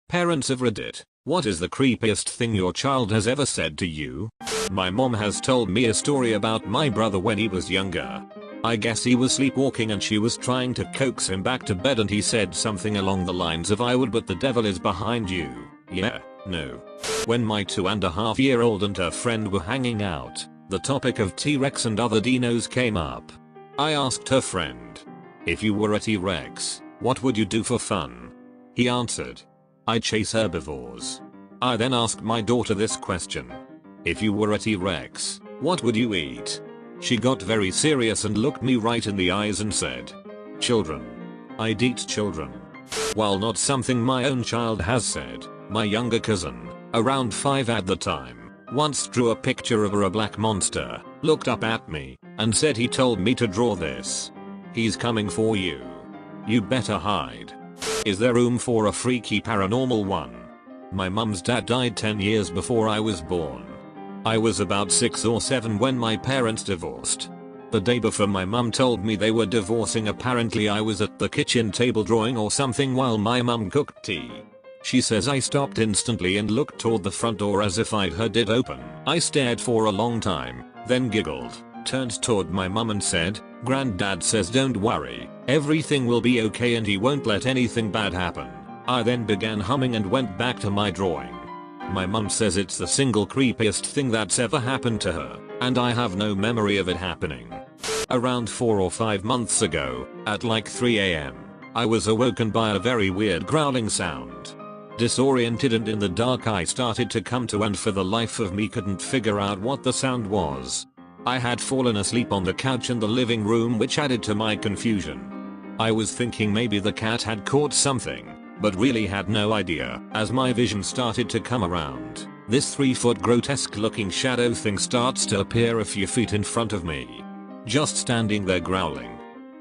Parents of Reddit, what is the creepiest thing your child has ever said to you? My mom has told me a story about my brother when he was younger. I guess he was sleepwalking and she was trying to coax him back to bed and he said something along the lines of "I would, but the devil is behind you." Yeah, no. When my 2.5-year-old and her friend were hanging out, the topic of T-Rex and other dinos came up. I asked her friend, "If you were a T-Rex, what would you do for fun?" He answered, "I chase herbivores." I then asked my daughter this question. "If you were a T-Rex, what would you eat?" She got very serious and looked me right in the eyes and said, "Children. I'd eat children." While not something my own child has said, my younger cousin, around 5 at the time, once drew a picture of a black monster, looked up at me, and said he told me to draw this. "He's coming for you. You better hide." Is there room for a freaky paranormal one? My mum's dad died 10 years before I was born. I was about 6 or 7 when my parents divorced. The day before my mum told me they were divorcing, apparently I was at the kitchen table drawing or something while my mum cooked tea. She says I stopped instantly and looked toward the front door as if I'd heard it open. I stared for a long time, then giggled, turned toward my mum and said, "Granddad says don't worry, everything will be okay and he won't let anything bad happen." I then began humming and went back to my drawing. My mum says it's the single creepiest thing that's ever happened to her, and I have no memory of it happening. Around 4 or 5 months ago, at like 3 AM, I was awoken by a very weird growling sound. Disoriented and in the dark, I started to come to and for the life of me couldn't figure out what the sound was. I had fallen asleep on the couch in the living room, which added to my confusion. I was thinking maybe the cat had caught something, but really had no idea. As my vision started to come around, this 3-foot grotesque looking shadow thing starts to appear a few feet in front of me. Just standing there growling.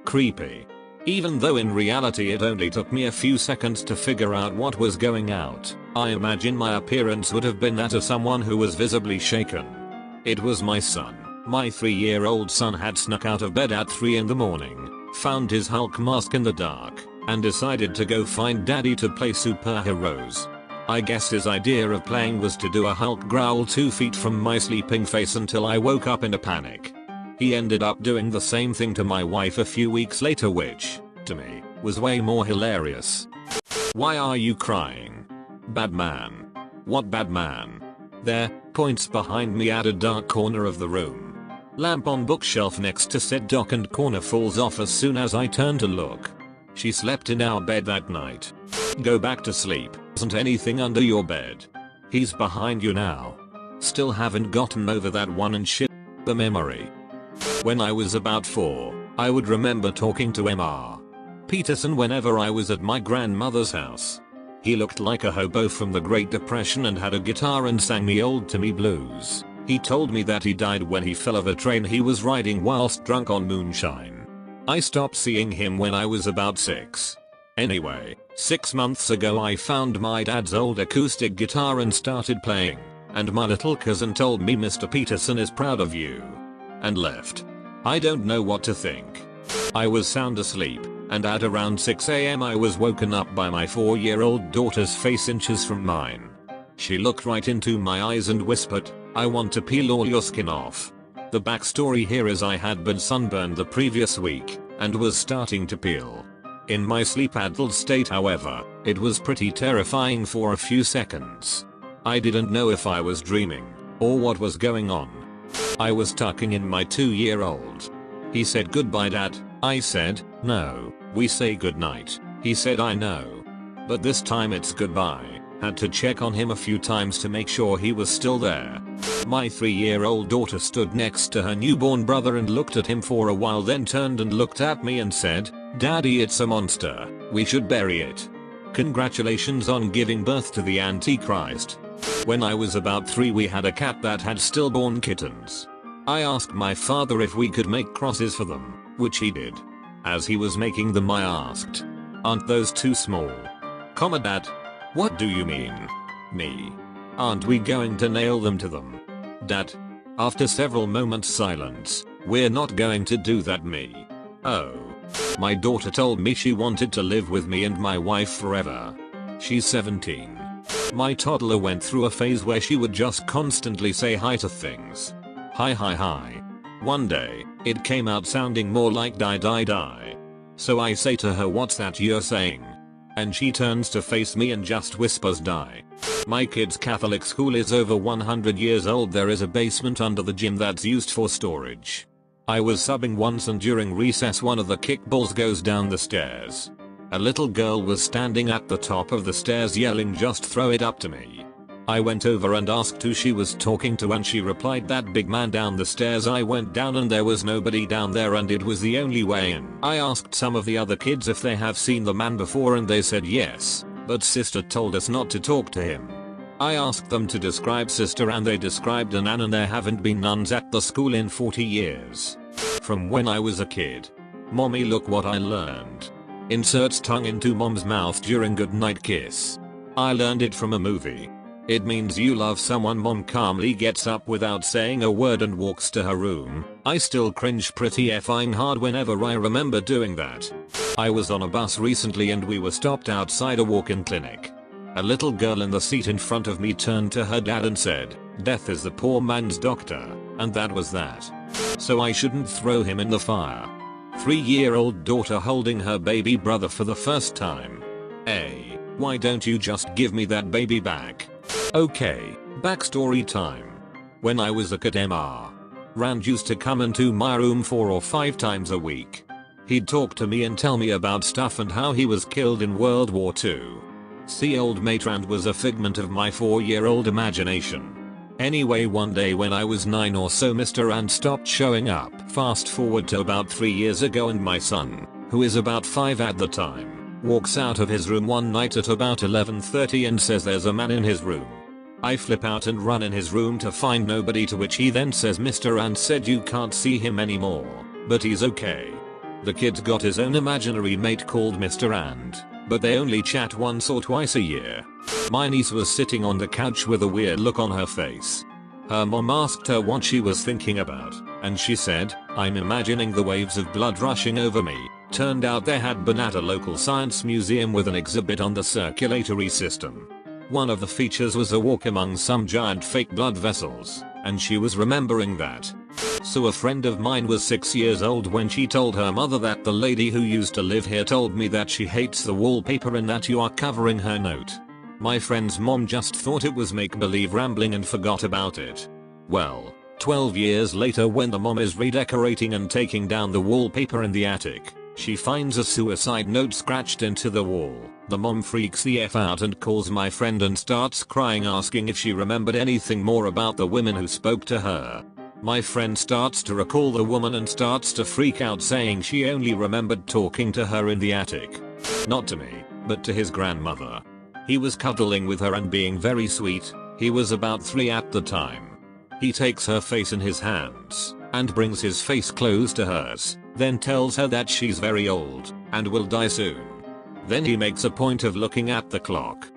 Creepy. Even though in reality it only took me a few seconds to figure out what was going out, I imagine my appearance would have been that of someone who was visibly shaken. It was my son. My 3-year-old son had snuck out of bed at 3 in the morning, found his Hulk mask in the dark, and decided to go find daddy to play superheroes. I guess his idea of playing was to do a Hulk growl 2 feet from my sleeping face until I woke up in a panic. He ended up doing the same thing to my wife a few weeks later, which, to me, was way more hilarious. Why are you crying? Bad man. What bad man? There, points behind me at a dark corner of the room. Lamp on bookshelf next to said dock and corner falls off as soon as I turn to look. She slept in our bed that night. Go back to sleep. Isn't anything under your bed? He's behind you now. Still haven't gotten over that one and shit the memory. When I was about 4, I would remember talking to Mr. Peterson whenever I was at my grandmother's house. He looked like a hobo from the Great Depression and had a guitar and sang the old Timmy blues. He told me that he died when he fell off a train he was riding whilst drunk on moonshine. I stopped seeing him when I was about 6. Anyway, 6 months ago I found my dad's old acoustic guitar and started playing, and my little cousin told me Mr. Peterson is proud of you, and left. I don't know what to think. I was sound asleep, and at around 6 AM I was woken up by my 4-year-old daughter's face inches from mine. She looked right into my eyes and whispered, "I want to peel all your skin off." The backstory here is I had been sunburned the previous week, and was starting to peel. In my sleep-addled state, however, it was pretty terrifying for a few seconds. I didn't know if I was dreaming, or what was going on. I was tucking in my 2-year-old. He said, "Goodbye, Dad." I said, "No, we say goodnight." He said, "I know. But this time it's goodbye." Had to check on him a few times to make sure he was still there. My 3-year-old daughter stood next to her newborn brother and looked at him for a while, then turned and looked at me and said, "Daddy, it's a monster. We should bury it." Congratulations on giving birth to the Antichrist. When I was about 3, we had a cat that had stillborn kittens. I asked my father if we could make crosses for them, which he did. As he was making them, I asked, "Aren't those too small?" Dad. "What do you mean?" Me. "Aren't we going to nail them to them?" Dad. After several moments silence, "We're not going to do that, me." "Oh." My daughter told me she wanted to live with me and my wife forever. She's 17. My toddler went through a phase where she would just constantly say hi to things. Hi hi hi. One day, it came out sounding more like die die die. So I say to her, what's that you're saying? And she turns to face me and just whispers die. My kid's Catholic school is over 100 years old. There is a basement under the gym that's used for storage. I was subbing once and during recess one of the kickballs goes down the stairs. A little girl was standing at the top of the stairs yelling, just throw it up to me. I went over and asked who she was talking to and she replied, that big man down the stairs. I went down and there was nobody down there and it was the only way in. I asked some of the other kids if they have seen the man before and they said yes, but sister told us not to talk to him. I asked them to describe sister and they described a nun, and there haven't been nuns at the school in 40 years. From when I was a kid. Mommy, look what I learned. Inserts tongue into mom's mouth during goodnight kiss. I learned it from a movie. It means you love someone. Mom calmly gets up without saying a word and walks to her room. I still cringe pretty effing hard whenever I remember doing that. I was on a bus recently and we were stopped outside a walk-in clinic. A little girl in the seat in front of me turned to her dad and said, "Death is the poor man's doctor," and that was that. So I shouldn't throw him in the fire. 3-year-old daughter holding her baby brother for the first time. Hey, why don't you just give me that baby back? Okay, backstory time. When I was a kid, Rand used to come into my room 4 or 5 times a week. He'd talk to me and tell me about stuff and how he was killed in World War II. See, old mate Rand was a figment of my 4-year-old imagination. Anyway, one day when I was 9 or so, Mr. Rand stopped showing up. Fast forward to about 3 years ago and my son, who is about 5 at the time, walks out of his room one night at about 11:30 and says there's a man in his room. I flip out and run in his room to find nobody, to which he then says Mr. Rand said you can't see him anymore, but he's okay. The kid's got his own imaginary mate called Mr. Rand, but they only chat once or twice a year. My niece was sitting on the couch with a weird look on her face. Her mom asked her what she was thinking about, and she said, "I'm imagining the waves of blood rushing over me." Turned out they had been at a local science museum with an exhibit on the circulatory system. One of the features was a walk among some giant fake blood vessels, and she was remembering that. So a friend of mine was 6 years old when she told her mother that the lady who used to live here told me that she hates the wallpaper and that you are covering her note. My friend's mom just thought it was make-believe rambling and forgot about it. Well, 12 years later, when the mom is redecorating and taking down the wallpaper in the attic, she finds a suicide note scratched into the wall. The mom freaks the F out and calls my friend and starts crying, asking if she remembered anything more about the women who spoke to her. My friend starts to recall the woman and starts to freak out, saying she only remembered talking to her in the attic. Not to me, but to his grandmother. He was cuddling with her and being very sweet. He was about 3 at the time. He takes her face in his hands and brings his face close to hers, then tells her that she's very old and will die soon. Then he makes a point of looking at the clock.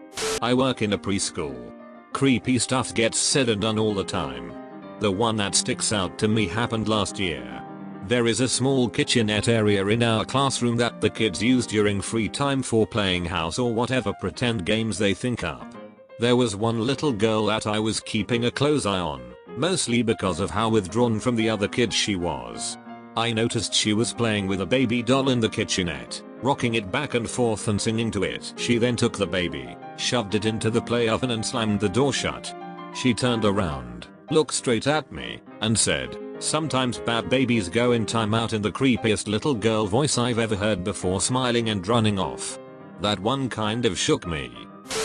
I work in a preschool. Creepy stuff gets said and done all the time. The one that sticks out to me happened last year. There is a small kitchenette area in our classroom that the kids use during free time for playing house or whatever pretend games they think up. There was one little girl that I was keeping a close eye on, mostly because of how withdrawn from the other kids she was. I noticed she was playing with a baby doll in the kitchenette, rocking it back and forth and singing to it. She then took the baby, shoved it into the play oven and slammed the door shut. She turned around, looked straight at me, and said, "Sometimes bad babies go in timeout," in the creepiest little girl voice I've ever heard before, smiling and running off. That one kind of shook me.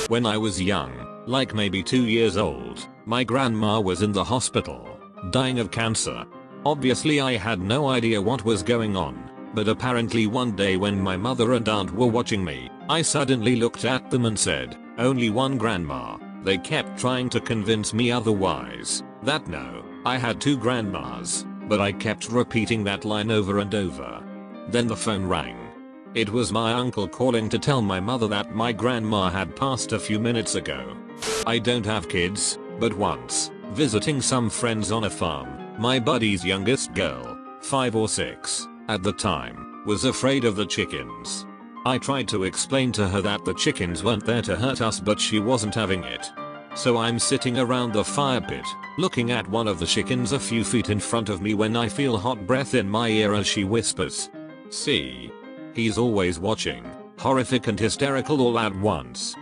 When I was young, like maybe 2 years old, my grandma was in the hospital, dying of cancer. Obviously I had no idea what was going on, but apparently one day when my mother and aunt were watching me, I suddenly looked at them and said, "Only one grandma." They kept trying to convince me otherwise, that no, I had 2 grandmas, but I kept repeating that line over and over. Then the phone rang. It was my uncle calling to tell my mother that my grandma had passed a few minutes ago. I don't have kids, but once, visiting some friends on a farm, my buddy's youngest girl, 5 or 6, at the time, was afraid of the chickens. I tried to explain to her that the chickens weren't there to hurt us, but she wasn't having it. So I'm sitting around the fire pit, looking at one of the chickens a few feet in front of me when I feel hot breath in my ear as she whispers, "See? He's always watching." Horrific and hysterical all at once.